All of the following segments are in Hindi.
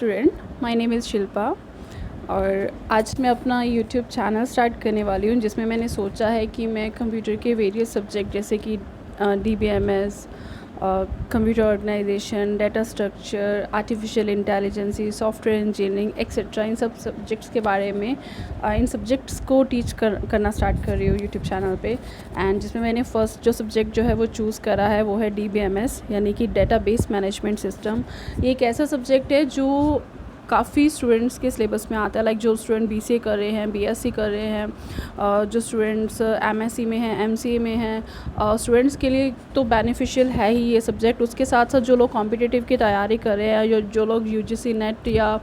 Student, my name is Shilpa और आज मैं अपना यूट्यूब चैनल स्टार्ट करने वाली हूँ जिसमें मैंने सोचा है कि मैं कंप्यूटर के वेरियस सब्जेक्ट जैसे कि DBMS, computer organisation, data structure, artificial intelligence, software engineering etcetera इन सब सब्जेक्ट्स के बारे में इन सब्जेक्ट्स को टीच करना स्टार्ट कर रही हूँ यूट्यूब चैनल पे। एंड जिसमें मैंने फ़र्स्ट जो सब्जेक्ट जो है वो चूज़ करा है वो है DBMS यानी कि डेटाबेस मैनेजमेंट सिस्टम। ये एक ऐसा सब्जेक्ट है जो काफ़ी स्टूडेंट्स के सिलेबस में आता है, लाइक जो स्टूडेंट BCA कर रहे हैं, BSc कर रहे हैं, जो स्टूडेंट्स MSc में हैं, MCA में हैं, स्टूडेंट्स के लिए तो बेनिफिशियल है ही ये सब्जेक्ट। उसके साथ साथ जो लोग कॉम्पिटिटिव की तैयारी कर रहे हैं या जो लोग UGC नेट या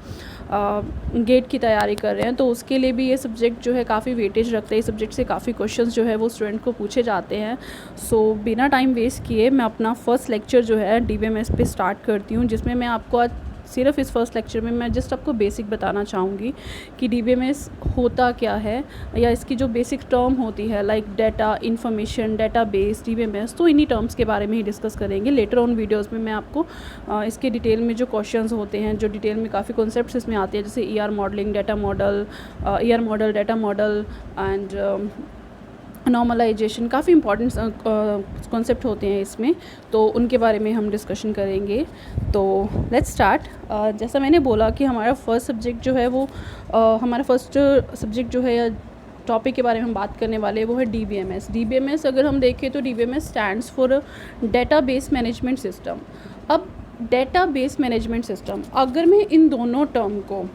गेट की तैयारी कर रहे हैं तो उसके लिए भी ये सब्जेक्ट जो है काफ़ी वेटेज रखते हैं। इस सब्जेक्ट से काफ़ी क्वेश्चंस जो है वो स्टूडेंट को पूछे जाते हैं। सो बिना टाइम वेस्ट किए मैं अपना फर्स्ट लेक्चर जो है DBMS पे स्टार्ट करती हूँ, जिसमें मैं आपको आज सिर्फ इस फर्स्ट लेक्चर में मैं जस्ट आपको बेसिक बताना चाहूँगी कि DBMS होता क्या है या इसकी जो बेसिक टर्म होती है like data, information, database, DBMS, तो इन्हीं टर्म्स के बारे में ही डिस्कस करेंगे। लेटर ऑन वीडियोस में मैं आपको इसके डिटेल में जो क्वेश्चंस होते हैं, जो डिटेल में काफ़ी कॉन्सेप्ट्स इसमें आते हैं जैसे ER modelling, data model, ER model, data model and normalisation, काफ़ी इंपॉर्टेंट कॉन्सेप्ट होते हैं इसमें, तो उनके बारे में हम डिस्कशन करेंगे। तो लेट्स स्टार्ट। जैसा मैंने बोला कि हमारा फर्स्ट सब्जेक्ट जो है वो हमारा फर्स्ट सब्जेक्ट जो है या टॉपिक के बारे में हम बात करने वाले हैं वो है DBMS। DBMS अगर हम देखें तो DBMS stands for database management system. अब डेटाबेस मैनेजमेंट सिस्टम, अगर मैं इन दोनों टर्म को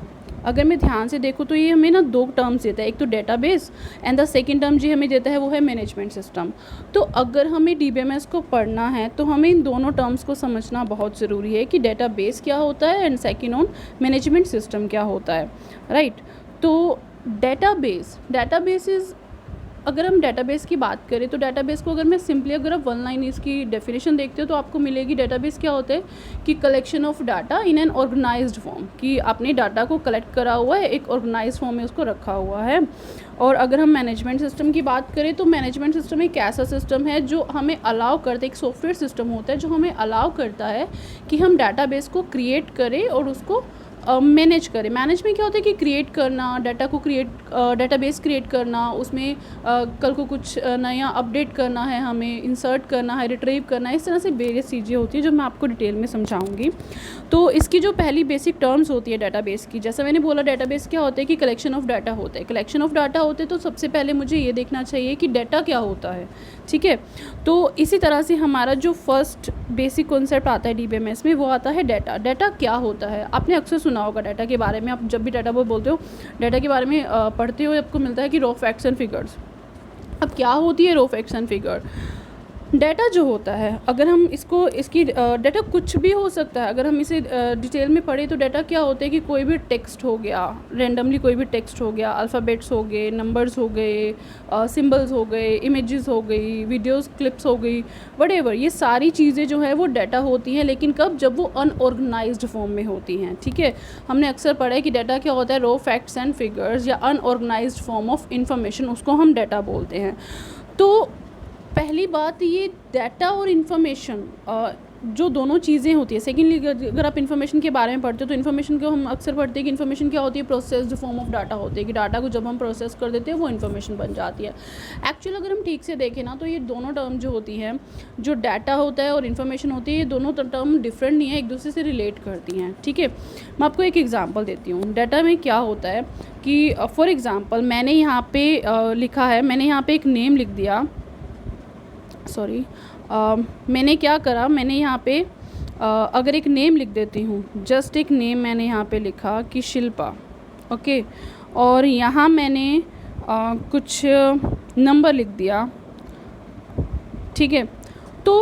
अगर मैं ध्यान से देखूँ तो ये हमें ना दो टर्म्स देता है, एक तो database and the second term जो हमें देता है वो है मैनेजमेंट सिस्टम। तो अगर हमें DBMS को पढ़ना है तो हमें इन दोनों टर्म्स को समझना बहुत ज़रूरी है कि डेटाबेस क्या होता है and second on management system क्या होता है, राइट। तो डेटाबेस इज़, अगर हम डेटाबेस की बात करें तो डेटाबेस को अगर मैं सिंपली अगर आप वन लाइन इसकी डेफिनेशन देखते हो तो आपको मिलेगी डेटाबेस क्या होता है कि collection of data in an organised form, कि आपने डाटा को कलेक्ट करा हुआ है, एक ऑर्गेनाइज्ड फॉर्म में उसको रखा हुआ है। और अगर हम मैनेजमेंट सिस्टम की बात करें तो मैनेजमेंट सिस्टम एक ऐसा सिस्टम है जो हमें अलाउ करता है, एक सॉफ्टवेयर सिस्टम होता है जो हमें अलाउ करता है कि हम डाटाबेस को क्रिएट करें और उसको मैनेज करें। मैनेज में क्या होता है कि क्रिएट करना, डाटा को डेटाबेस क्रिएट करना, उसमें कल को कुछ नया अपडेट करना है, हमें इंसर्ट करना है, रिट्रीव करना है, इस तरह से वेरियस चीज़ें होती हैं जो मैं आपको डिटेल में समझाऊंगी। तो इसकी जो पहली बेसिक टर्म्स होती है डेटाबेस की, जैसा मैंने बोला डेटाबेस क्या होता है कि कलेक्शन ऑफ डाटा होता है। कलेक्शन ऑफ डाटा होते हैं तो सबसे पहले मुझे ये देखना चाहिए कि डाटा क्या होता है, ठीक है। तो इसी तरह से हमारा जो फर्स्ट बेसिक कॉन्सेप्ट आता है DBMS में वो आता है डाटा। डाटा क्या होता है, आपने अक्सर सुना होगा डाटा के बारे में। आप जब भी डाटा बोलते हो, डाटा के बारे में पढ़ते हो, आपको मिलता है कि रॉ फैक्ट्स एंड फिगर्स। अब क्या होती है raw facts and figure? Data जो होता है, अगर हम इसकी डाटा कुछ भी हो सकता है, अगर हम इसे डिटेल में पढ़ें तो डाटा क्या होता है कि कोई भी टेक्स्ट हो गया, रेंडमली कोई भी टेक्स्ट हो गया, अल्फ़ाबेट्स हो गए, नंबर्स हो गए, सिंबल्स हो गए, इमेजेस हो गई, वीडियोस क्लिप्स हो गई, व्हाटएवर, ये सारी चीज़ें जो है वो डाटा होती हैं। लेकिन कब? जब वो अनऑर्गेनाइज्ड फॉर्म में होती हैं, ठीक है। हमने अक्सर पढ़ा है कि डाटा क्या होता है, रॉ फैक्ट्स एंड फिगर्स या अनऑर्गेनाइज्ड फॉर्म ऑफ इंफॉर्मेशन, उसको हम डाटा बोलते हैं। तो पहली बात, ये डाटा और इन्फॉर्मेशन जो दोनों चीज़ें होती है। सेकेंडली अगर आप इन्फॉर्मेशन के बारे में पढ़ते हो तो इन्फॉर्मेशन को हम अक्सर पढ़ते हैं कि इन्फॉर्मेशन क्या होती है, प्रोसेस्ड फॉर्म ऑफ डाटा होती है, कि डाटा को जब हम प्रोसेस कर देते हैं वो इन्फॉर्मेशन बन जाती है। एक्चुअली अगर हम ठीक से देखें ना तो ये दोनों टर्म जो होती हैं, जो डाटा होता है और इन्फॉर्मेशन होती है, ये दोनों टर्म डिफरेंट नहीं है, एक दूसरे से रिलेट करती हैं, ठीक है। मैं आपको एक एग्जाम्पल देती हूँ। डाटा में क्या होता है कि फॉर एग्ज़ाम्पल मैंने यहाँ पे लिखा है, मैंने यहाँ पे एक नेम लिख दिया, सॉरी, मैंने क्या करा, मैंने यहाँ पे अगर एक नेम लिख देती हूँ, जस्ट एक नेम मैंने यहाँ पे लिखा कि शिल्पा, ओके, और यहाँ मैंने कुछ नंबर लिख दिया, ठीक है। तो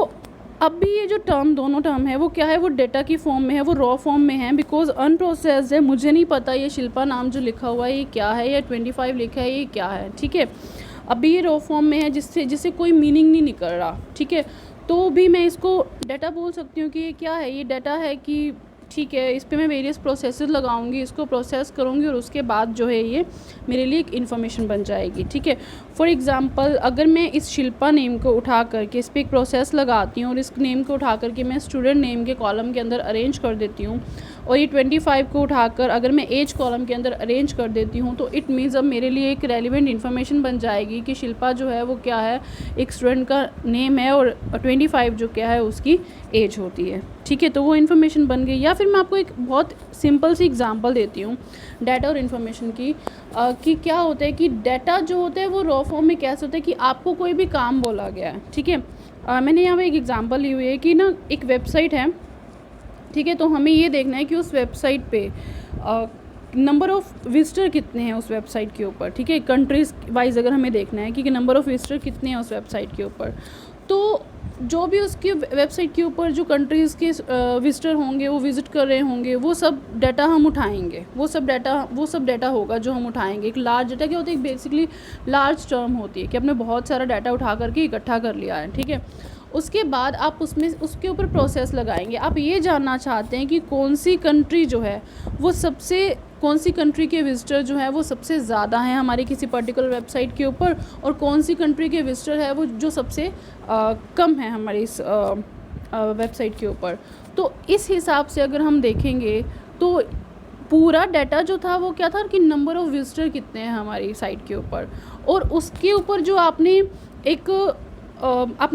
अब भी ये जो टर्म, दोनों टर्म है वो क्या है, वो डेटा की फॉर्म में है, वो रॉ फॉर्म में है, बिकॉज अनप्रोसेस्ड है। मुझे नहीं पता ये शिल्पा नाम जो लिखा हुआ है ये क्या है, या 25 लिखा है ये क्या है, ठीक है। अभी ये रॉ फॉर्म में है जिससे कोई मीनिंग नहीं निकल रहा, ठीक है। तो भी मैं इसको डाटा बोल सकती हूँ कि ये क्या है, ये डाटा है कि ठीक है, इस पे मैं वेरियस प्रोसेसेस लगाऊंगी, इसको प्रोसेस करूंगी और उसके बाद जो है ये मेरे लिए एक इन्फॉर्मेशन बन जाएगी। ठीक है, फॉर एग्जांपल अगर मैं इस शिल्पा नेम को उठा करके इस पर एक प्रोसेस लगाती हूँ और इस नेम को उठा करके मैं स्टूडेंट नेम के कॉलम के अंदर अरेंज कर देती हूँ और ये 25 को उठाकर अगर मैं एज कॉलम के अंदर अरेंज कर देती हूँ, तो इट मीन्स अब मेरे लिए एक रेलिवेंट इन्फॉर्मेशन बन जाएगी कि शिल्पा जो है वो क्या है, एक स्टूडेंट का नेम है और 25 जो क्या है उसकी एज होती है। ठीक है, तो वो इन्फॉर्मेशन बन गई। या फिर मैं आपको एक बहुत सिंपल सी एग्जांपल देती हूँ डाटा और इन्फॉर्मेशन की, कि क्या होता है कि डाटा जो होता है वो रॉ फॉर्म में कैसे होता है कि आपको कोई भी काम बोला गया है। ठीक है, मैंने यहाँ पे एक एग्जांपल ली हुई है कि ना एक वेबसाइट है। ठीक है, तो हमें ये देखना है कि उस वेबसाइट पे नंबर ऑफ़ विजिटर कितने हैं उस वेबसाइट के ऊपर। ठीक है, कंट्रीज़ वाइज अगर हमें देखना है कि नंबर ऑफ़ विजिटर कितने हैं उस वेबसाइट के ऊपर, तो जो भी उसके वेबसाइट के ऊपर जो कंट्रीज़ के विजिटर होंगे, वो विज़िट कर रहे होंगे, वो सब डाटा हम उठाएंगे। वो सब डाटा होगा जो हम उठाएंगे। एक लार्ज डाटा क्या होता है, बेसिकली लार्ज टर्म होती है कि आपने बहुत सारा डाटा उठा करके इकट्ठा कर लिया है। ठीक है, उसके बाद आप उसके ऊपर प्रोसेस लगाएंगे। आप ये जानना चाहते हैं कि कौन सी कंट्री जो है वो कौन सी कंट्री के विजिटर जो है वो सबसे ज़्यादा हैं हमारी किसी पर्टिकुलर वेबसाइट के ऊपर, और कौन सी कंट्री के विजिटर है वो जो सबसे कम है हमारी इस वेबसाइट के ऊपर। तो इस हिसाब से अगर हम देखेंगे तो पूरा डाटा जो था वो क्या था कि नंबर ऑफ़ विजिटर कितने हैं हमारी साइट के ऊपर, और उसके ऊपर जो आपने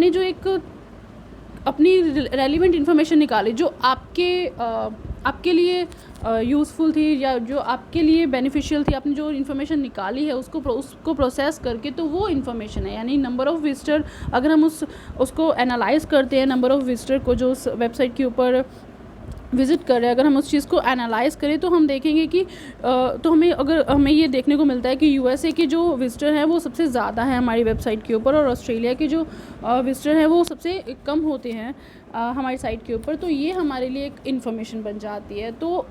जो एक अपनी रेलिवेंट इन्फॉर्मेशन निकाली जो आपके लिए यूज़फुल थी या जो आपके लिए बेनिफिशियल थी, आपने जो इन्फॉर्मेशन निकाली है उसको प्रोसेस करके, तो वो इन्फॉर्मेशन है। यानी नंबर ऑफ़ विजिटर अगर हम उसको एनालाइज़ करते हैं, नंबर ऑफ़ विजिटर को जो उस वेबसाइट के ऊपर विज़िट कर रहे हैं, अगर हम उस चीज़ को एनालाइज़ करें तो हम देखेंगे कि तो हमें ये देखने को मिलता है कि यूएसए के जो विजिटर हैं वो सबसे ज़्यादा है हमारी वेबसाइट के ऊपर, और ऑस्ट्रेलिया के जो विजिटर हैं वो सबसे कम होते हैं हमारी साइट के ऊपर। तो ये हमारे लिए एक इन्फॉर्मेशन बन जाती है। तो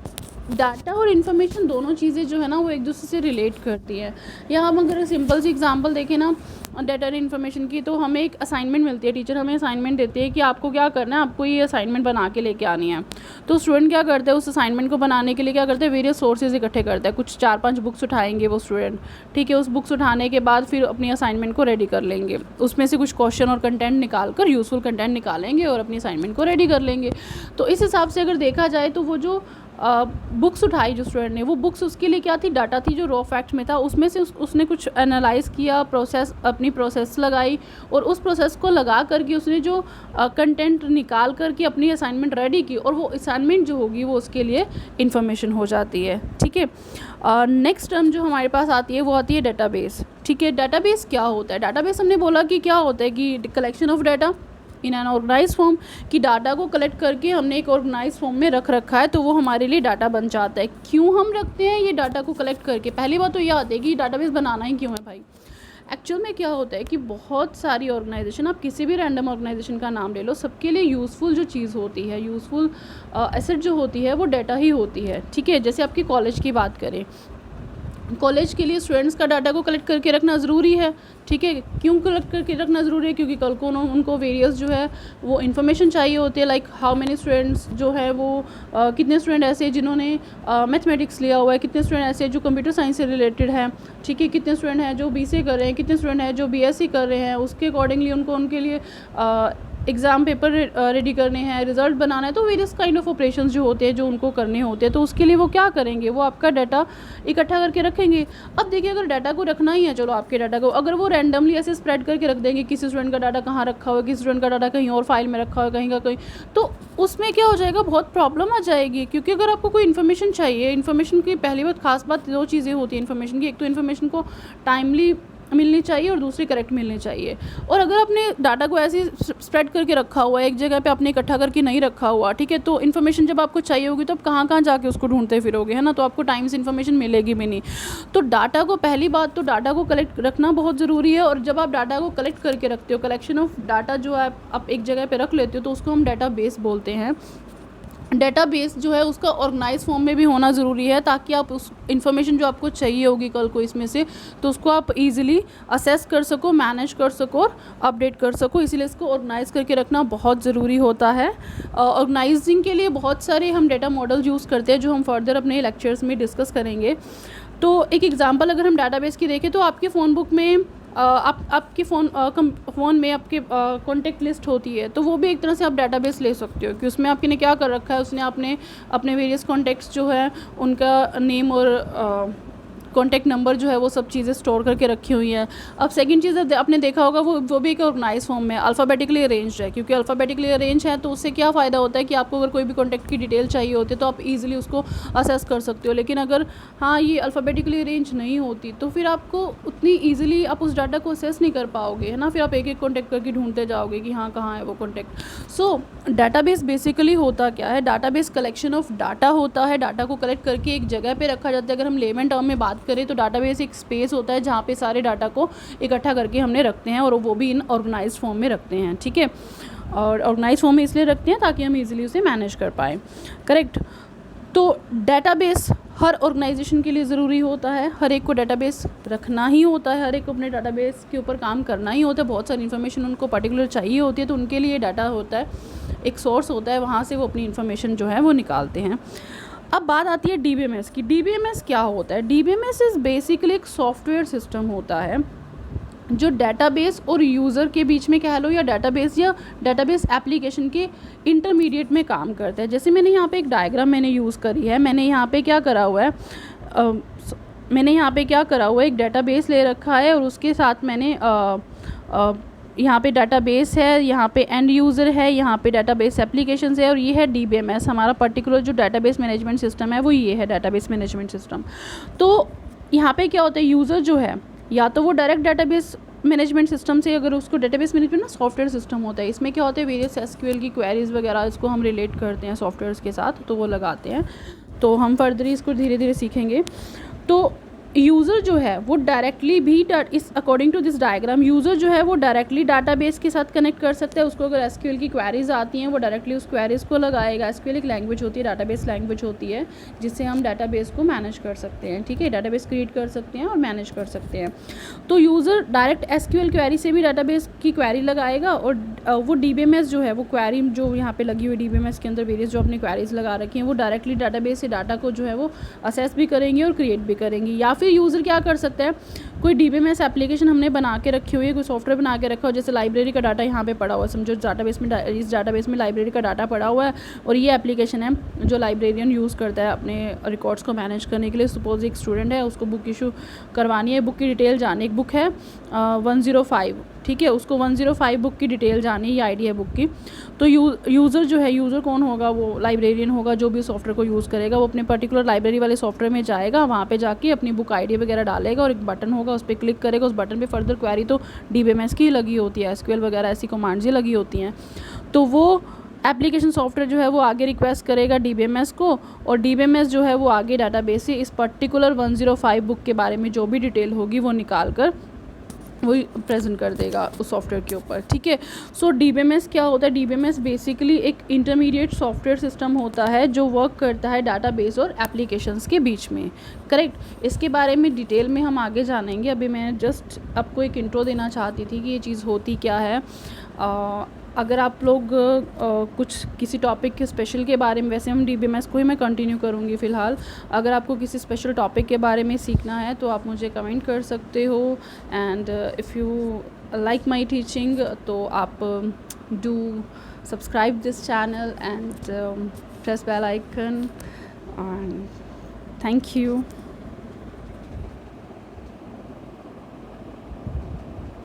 डाटा और इन्फॉर्मेशन दोनों चीज़ें जो है ना वो एक दूसरे से रिलेट करती है। या हम अगर सिंपल सी एग्जांपल देखें ना डाटा और इन्फॉर्मेशन की, तो हमें एक असाइनमेंट मिलती है, टीचर हमें असाइनमेंट देती है कि आपको क्या करना है, आपको ये असाइनमेंट बना के लेके आनी है। तो स्टूडेंट क्या करते हैं, उस असाइनमेंट को बनाने के लिए क्या करते हैं, वेरियस सोर्सेज इकट्ठे करते हैं। कुछ 4-5 बुक्स उठाएंगे वो स्टूडेंट। ठीक है, उस बुक्स उठाने के बाद फिर अपनी असाइनमेंट को रेडी कर लेंगे, उसमें से कुछ क्वेश्चन और कंटेंट निकाल कर यूज़फुल कंटेंट निकालेंगे और अपनी असाइनमेंट को रेडी कर लेंगे। तो इस हिसाब से अगर देखा जाए तो वो जो बुक्स उठाई जो स्टूडेंट ने, वो बुक्स उसके लिए क्या थी, डाटा थी जो रॉ फैक्ट में था। उसमें से उसने कुछ एनालाइज़ किया, अपनी प्रोसेस लगाई, और उस प्रोसेस को लगा करके उसने जो कंटेंट निकाल करके अपनी असाइनमेंट रेडी की, और वो असाइनमेंट जो होगी वो उसके लिए इन्फॉर्मेशन हो जाती है। ठीक है, नेक्स्ट टर्म जो हमारे पास आती है वो आती है डाटाबेस। ठीक है, डाटाबेस क्या होता है, डाटाबेस हमने बोला कि क्या होता है कि collection of data in an organise form, कि डाटा को कलेक्ट करके हमने एक ऑर्गेनाइज फॉर्म में रख रखा है, तो वो हमारे लिए डाटा बन जाता है। क्यों हम रखते हैं ये डाटा को कलेक्ट करके, पहली बात तो ये आती है कि डाटाबेस बनाना ही क्यों है भाई। एक्चुअल में क्या होता है कि बहुत सारी ऑर्गेनाइजेशन, आप किसी भी रैंडम ऑर्गेनाइजेशन का नाम ले लो, सबके लिए यूज़फुल जो चीज़ होती है, यूज़फुल एसेट जो होती है वो डाटा ही होती है। ठीक है, जैसे आपकी कॉलेज की बात करें, कॉलेज के लिए स्टूडेंट्स का डाटा को कलेक्ट करके रखना ज़रूरी है। ठीक है, क्यों कलेक्ट करके रखना ज़रूरी है, क्योंकि कल को उनको वेरियस जो है वो इन्फॉर्मेशन चाहिए होती है, लाइक हाउ मेनी स्टूडेंट्स जो है वो कितने स्टूडेंट ऐसे जिन्होंने मैथमेटिक्स लिया हुआ है, कितने स्टूडेंट ऐसे जो कंप्यूटर साइंस से रिलेटेड है। ठीक है, कितने स्टूडेंट हैं जो बीसीए कर रहे हैं, कितने स्टूडेंट हैं जो बीएससी कर रहे हैं, उसके अकॉर्डिंगली उनके लिए एग्ज़ाम पेपर रेडी करने हैं, रिज़ल्ट बनाना है। तो वेरियस काइंड ऑफ ऑपरेशंस जो होते हैं जो उनको करने होते हैं, तो उसके लिए वो क्या करेंगे, वो आपका डाटा इकट्ठा करके रखेंगे। अब देखिए, अगर डाटा को रखना ही है, चलो आपके डाटा को अगर वो रैंडमली ऐसे स्प्रेड करके रख देंगे, किसी स्टूडेंट का डाटा कहाँ रखा हुआ है, किसी स्टूडेंट का डाटा कहीं और फाइल में रखा हुआ है, कहीं का कहीं, तो उसमें क्या हो जाएगा, बहुत प्रॉब्लम आ जाएगी। क्योंकि अगर आपको कोई इन्फॉर्मेशन चाहिए, इन्फॉर्मेशन की पहली बात, खास बात 2 चीज़ें होती हैं इन्फॉर्मेशन की, एक तो इन्फॉर्मेशन को टाइमली मिलनी चाहिए और दूसरी करेक्ट मिलनी चाहिए। और अगर आपने डाटा को ऐसे स्प्रेड करके रखा हुआ है, एक जगह पे आपने इकट्ठा करके नहीं रखा हुआ, ठीक है, तो इन्फॉर्मेशन जब आपको चाहिए होगी तो आप कहाँ जाके उसको ढूंढते फिरोगे, है ना, तो आपको टाइम से इन्फॉर्मेशन मिलेगी भी नहीं। तो डाटा को, पहली बात तो डाटा को कलेक्ट रखना बहुत ज़रूरी है। और जब आप डाटा को कलेक्ट करके रखते हो, कलेक्शन ऑफ डाटा जो आप एक जगह पर रख लेते हो, तो उसको हम डाटा बेस बोलते हैं। डेटाबेस जो है उसका ऑर्गेनाइज फॉर्म में भी होना ज़रूरी है, ताकि आप उस इन्फॉर्मेशन जो आपको चाहिए होगी कल को इसमें से, तो उसको आप इजीली असेस कर सको, मैनेज कर सको और अपडेट कर सको। इसीलिए इसको ऑर्गेनाइज करके रखना बहुत ज़रूरी होता है। ऑर्गेनाइजिंग के लिए बहुत सारे हम डेटा मॉडल यूज़ करते हैं, जो हम फर्दर अपने लेक्चर्स में डिस्कस करेंगे। तो एक एग्जांपल अगर हम डेटाबेस की देखें, तो आपके फ़ोन बुक में आपके फ़ोन में आपके कॉन्टेक्ट लिस्ट होती है, तो वो भी एक तरह से आप डेटाबेस ले सकते हो कि उसमें आपने क्या कर रखा है, उसने आपने अपने वेरियस कॉन्टेक्ट्स जो है उनका नेम और कॉन्टैक्ट नंबर जो है वो सब चीज़ें स्टोर करके रखी हुई हैं। अब सेकंड चीज़ आपने देखा होगा वो भी एक ऑर्गेनाइज फॉर्म में अल्फ़ाबेटिकली अरेंज्ड है, क्योंकि अल्फ़ाबेटिकली अरेंज है तो उससे क्या फ़ायदा होता है कि आपको अगर कोई भी कॉन्टैक्ट की डिटेल चाहिए होती है तो आप इजीली उसको असेस कर सकते हो। लेकिन अगर हाँ ये अल्फ़ाबेटिकली अरेंज नहीं होती तो फिर आपको उतनी ईजिली आप उस डाटा को असेस नहीं कर पाओगे, है ना। फिर आप एक एक कॉन्टैक्ट करके ढूंढते जाओगे कि हाँ कहाँ है वो कॉन्टैक्ट। सो डाटाबेस बेसिकली होता क्या है, डाटाबेस कलेक्शन ऑफ डाटा होता है। डाटा को कलेक्ट करके एक जगह पे रखा जाता है। अगर हम लेमन टर्म में बात करें तो डाटाबेस एक स्पेस होता है जहाँ पे सारे डाटा को इकट्ठा करके हमने रखते हैं, और वो भी इन ऑर्गेनाइज फॉर्म में रखते हैं, ठीक है। और ऑर्गेनाइज फॉर्म में इसलिए रखते हैं ताकि हम इजीली उसे मैनेज कर पाएँ, करेक्ट। तो डेटाबेस हर ऑर्गेनाइजेशन के लिए ज़रूरी होता है, हर एक को डेटाबेस रखना ही होता है, हर एक को अपने डेटाबेस के ऊपर काम करना ही होता है। बहुत सारी इन्फॉर्मेशन उनको पर्टिकुलर चाहिए होती है, तो उनके लिए डाटा होता है, एक सोर्स होता है, वहाँ से वो अपनी इन्फॉर्मेशन जो है वो निकालते हैं। अब बात आती है डीबीएमएस की। डीबीएमएस क्या होता है? डीबीएमएस इज़ बेसिकली एक सॉफ्टवेयर सिस्टम होता है जो डेटाबेस और यूज़र के बीच में कह लो, या डेटाबेस एप्लीकेशन के इंटरमीडिएट में काम करता है। जैसे मैंने यहाँ पे एक डायग्राम मैंने यूज़ करी है। मैंने यहाँ पे क्या करा हुआ है, एक डेटाबेस ले रखा है और उसके साथ मैंने यहाँ पे डेटाबेस है, यहाँ पे एंड यूज़र है, यहाँ पे डेटाबेस एप्लीकेशंस है, और ये है डीबीएमएस। हमारा पर्टिकुलर जो डेटाबेस मैनेजमेंट सिस्टम है वो ये है, डेटाबेस मैनेजमेंट सिस्टम। तो यहाँ पे क्या होता है, यूज़र जो है या तो वो डायरेक्ट डेटाबेस मैनेजमेंट सिस्टम से, अगर उसको डेटाबेस मैनेजमेंट ना सॉफ्टवेयर सिस्टम होता है, इसमें क्या होता है वेरियस एसक्यूएल की क्वेरीज वगैरह, इसको हम रिलेट करते हैं सॉफ्टवेयर्स के साथ, तो वो लगाते हैं। तो हम फर्दर इसको धीरे धीरे सीखेंगे। तो यूज़र जो है वो डायरेक्टली भी इस according to this diagram, user जो है वो डायरेक्टली डाटाबेस के साथ कनेक्ट कर सकते हैं। उसको अगर एसक्यूएल की क्वेरीज आती हैं वो डायरेक्टली उस क्वेरीज को लगाएगा। एसक्यूएल एक लैंग्वेज होती है, डाटाबेस लैंग्वेज होती है, जिससे हम डाटाबेस को मैनेज कर सकते हैं, ठीक है। डाटाबेस क्रिएट कर सकते हैं और मैनेज कर सकते हैं। तो यूज़र डायरेक्ट एसक्यूएल क्वेरी से भी डाटाबेस की क्वेरी लगाएगा, और वो डीबीएमएस जो है वो क्वेरी जो यहाँ पे लगी हुई डीबीएमएस के अंदर वेरियस जो अपनी क्वेरीज लगा रखी हैं, वो डायरेक्टली डाटाबेस से डाटा को जो है वो असेस भी करेंगे और क्रिएट भी करेंगी। या फिर यूज़र क्या कर सकते हैं, कोई डीबीएमएस एप्लीकेशन हमने बना के रखी हुई है, कोई सॉफ्टवेयर बना के रखा हो, जैसे लाइब्रेरी का डाटा यहाँ पे पड़ा हुआ है, समझो इस डाटाबेस में लाइब्रेरी का डाटा पड़ा हुआ है, और ये एप्लीकेशन है जो लाइब्रेरियन यूज़ करता है अपने रिकॉर्ड्स को मैनेज करने के लिए। सपोज एक स्टूडेंट है, उसको बुक इशू करवानी है, बुक की डिटेल जानी, एक बुक है 105, ठीक है, उसको 105 बुक की डिटेल जानी, ये आईडी है बुक की। तो यूज़र जो है, यूज़र कौन होगा, वो लाइब्रेरियन होगा जो भी सॉफ्टवेयर को यूज़ करेगा। वो अपने पर्टिकुलर लाइब्रेरी वाले सॉफ्टवेयर में जाएगा, वहाँ पे जाके अपनी बुक आईडी वगैरह डालेगा, और एक बटन होगा उस पर क्लिक करेगा। उस बटन पे फर्दर क्वेरी तो डीबीएमएस की लगी होती है, एसक्यूएल वगैरह ऐसी कमांड्स ही लगी होती हैं। तो वो एप्लीकेशन सॉफ्टवेयर जो है वो आगे रिक्वेस्ट करेगा डीबीएमएस को, और डीबीएमएस जो है वो आगे डाटाबेस से इस पर्टिकुलर 105 बुक के बारे में जो भी डिटेल होगी वो निकाल कर वही प्रेजेंट कर देगा उस सॉफ्टवेयर के ऊपर, ठीक है। सो डीबीएमएस क्या होता है? डीबीएमएस बेसिकली एक इंटरमीडिएट सॉफ्टवेयर सिस्टम होता है जो वर्क करता है डाटाबेस और एप्लीकेशंस के बीच में, करेक्ट। इसके बारे में डिटेल में हम आगे जानेंगे। अभी मैं जस्ट आपको एक इंट्रो देना चाहती थी कि ये चीज़ होती क्या है। अगर आप लोग कुछ किसी टॉपिक के स्पेशल के बारे में, वैसे हम डीबीएमएस को ही मैं कंटिन्यू करूँगी फ़िलहाल। अगर आपको किसी स्पेशल टॉपिक के बारे में सीखना है तो आप मुझे कमेंट कर सकते हो। And if you like my teaching तो आप do subscribe this channel and press bell icon. Thank you.